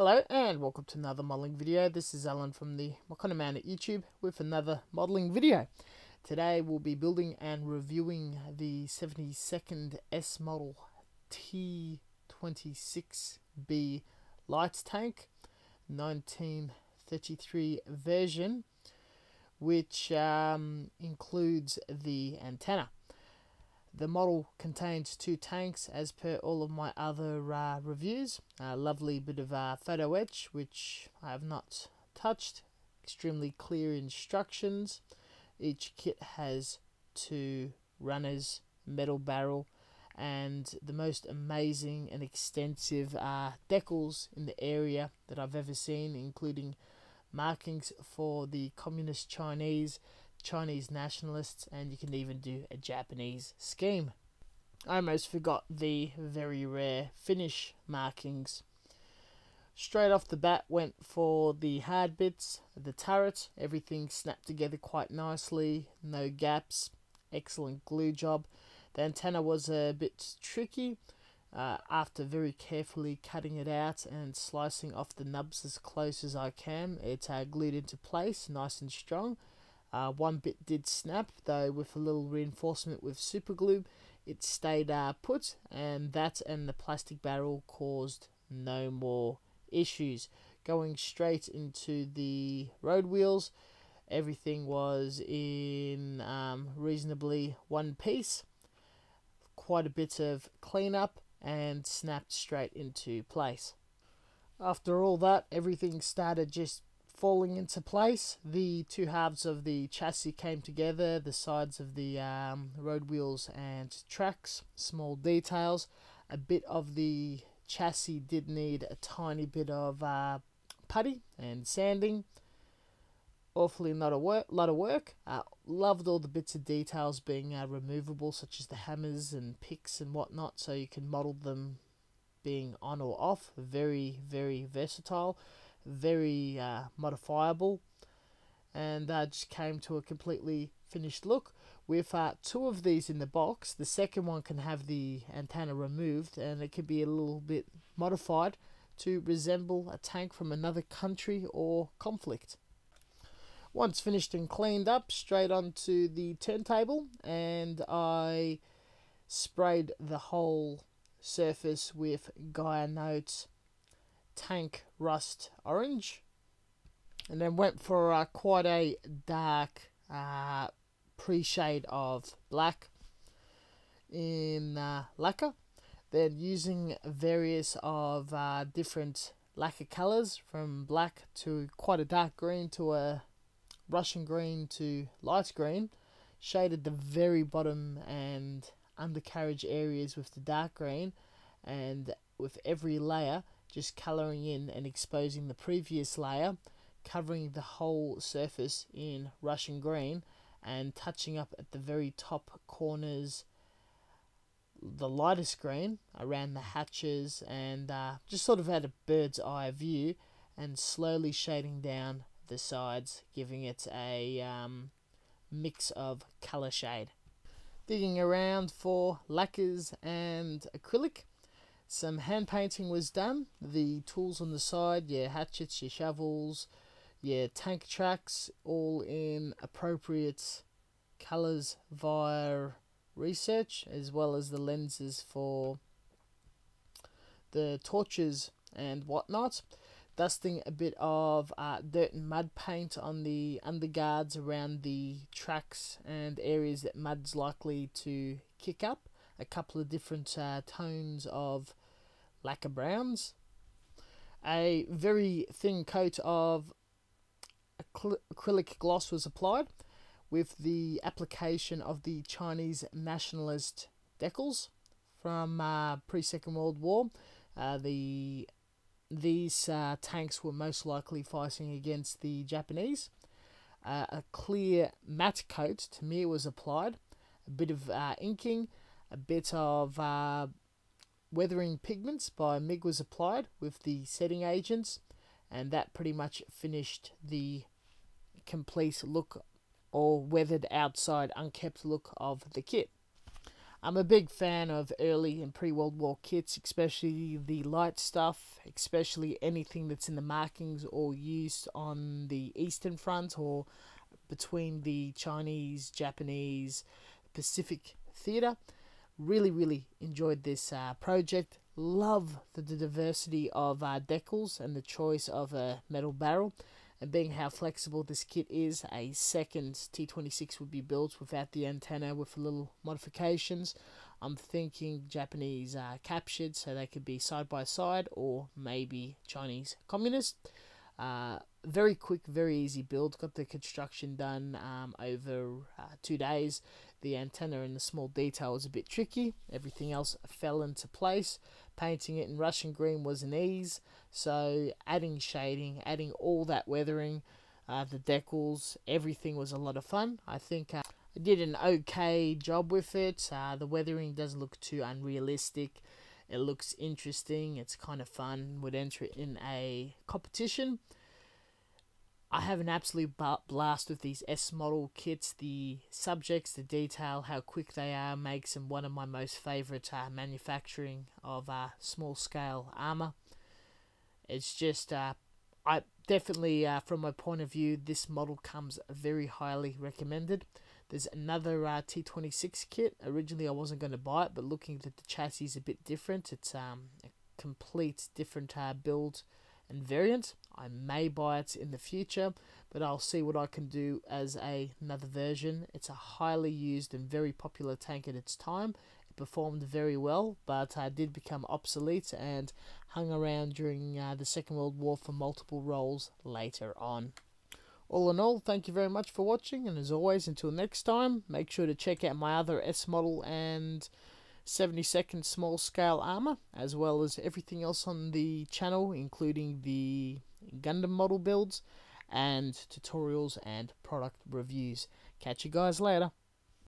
Hello and welcome to another modelling video. This is Alan from the Man at YouTube with another modelling video. Today we'll be building and reviewing the 72nd S model T-26B Light Tank 1933 version, which includes the antenna. The model contains two tanks as per all of my other reviews. A lovely bit of photo etch which I have not touched. Extremely clear instructions. Each kit has two runners, metal barrel, and the most amazing and extensive decals in the area that I've ever seen, including markings for the Communist Chinese nationalists, and you can even do a Japanese scheme. I almost forgot the very rare Finnish markings. Straight off the bat went for the hard bits, the turret. Everything snapped together quite nicely, no gaps, excellent glue job. The antenna was a bit tricky. After very carefully cutting it out and slicing off the nubs as close as I can, it glued into place nice and strong. One bit did snap, though with a little reinforcement with super glue it stayed put, and that and the plastic barrel caused no more issues. Going straight into the road wheels, everything was in reasonably one piece. Quite a bit of cleanup and snapped straight into place. After all that, everything started just falling into place. The two halves of the chassis came together, the sides of the road wheels and tracks, small details. A bit of the chassis did need a tiny bit of putty and sanding. Awfully not a lot of work. Loved all the bits of details being removable, such as the hammers and picks and whatnot, so you can model them being on or off. Very, very versatile, very modifiable, and just came to a completely finished look with two of these in the box. The second one can have the antenna removed, and it can be a little bit modified to resemble a tank from another country or conflict. Once finished and cleaned up, straight onto the turntable, and I sprayed the whole surface with Gaia Note Tank Rust Orange, and then went for quite a dark pre-shade of black in lacquer. Then using various of different lacquer colors, from black to quite a dark green to a Russian green to light green, shaded the very bottom and undercarriage areas with the dark green, and with every layer just colouring in and exposing the previous layer, covering the whole surface in Russian green, and touching up at the very top corners the lightest green around the hatches, and just sort of at a bird's eye view, and slowly shading down the sides, giving it a mix of colour shade. Digging around for lacquers and acrylic. Some hand painting was done. The tools on the side, your hatchets, your shovels, your tank tracks, all in appropriate colours via research, as well as the lenses for the torches and whatnot. Dusting a bit of dirt and mud paint on the underguards around the tracks and areas that mud's likely to kick up. A couple of different tones of lacquer browns. A very thin coat of acrylic gloss was applied, with the application of the Chinese nationalist decals from pre-Second World War. These tanks were most likely fighting against the Japanese. A clear matte coat, to me, was applied. A bit of inking, a bit of weathering pigments by MIG was applied with the setting agents, and that pretty much finished the complete look, or weathered outside unkept look of the kit. I'm a big fan of early and pre-World War kits, especially the light stuff, especially anything that's in the markings or used on the Eastern Front or between the Chinese, Japanese, Pacific theatre. Really enjoyed this project. Love the diversity of decals and the choice of a metal barrel. And being how flexible this kit is, a second T-26 would be built without the antenna with little modifications. I'm thinking Japanese captured so they could be side by side, or maybe Chinese communist. Very quick, very easy build. Got the construction done over 2 days. The antenna and the small detail was a bit tricky. Everything else fell into place. Painting it in Russian green was an ease. So adding shading, adding all that weathering, the decals, everything was a lot of fun. I think I did an okay job with it. The weathering doesn't look too unrealistic. It looks interesting. It's kind of fun. Would enter it in a competition. I have an absolute blast with these S model kits. The subjects, the detail, how quick they are makes them one of my most favourite manufacturing of small scale armour. It's just, I definitely, from my point of view, this model comes very highly recommended. There's another T-26 kit. Originally I wasn't going to buy it, but looking at the chassis is a bit different. It's a complete different build and variant. I may buy it in the future, but I'll see what I can do as another version. It's a highly used and very popular tank at its time. It performed very well, but did become obsolete and hung around during the Second World War for multiple roles later on. All in all, thank you very much for watching, and as always, until next time, make sure to check out my other S model and 72nd small scale armor, as well as everything else on the channel, including the Gundam model builds and tutorials and product reviews. Catch you guys later.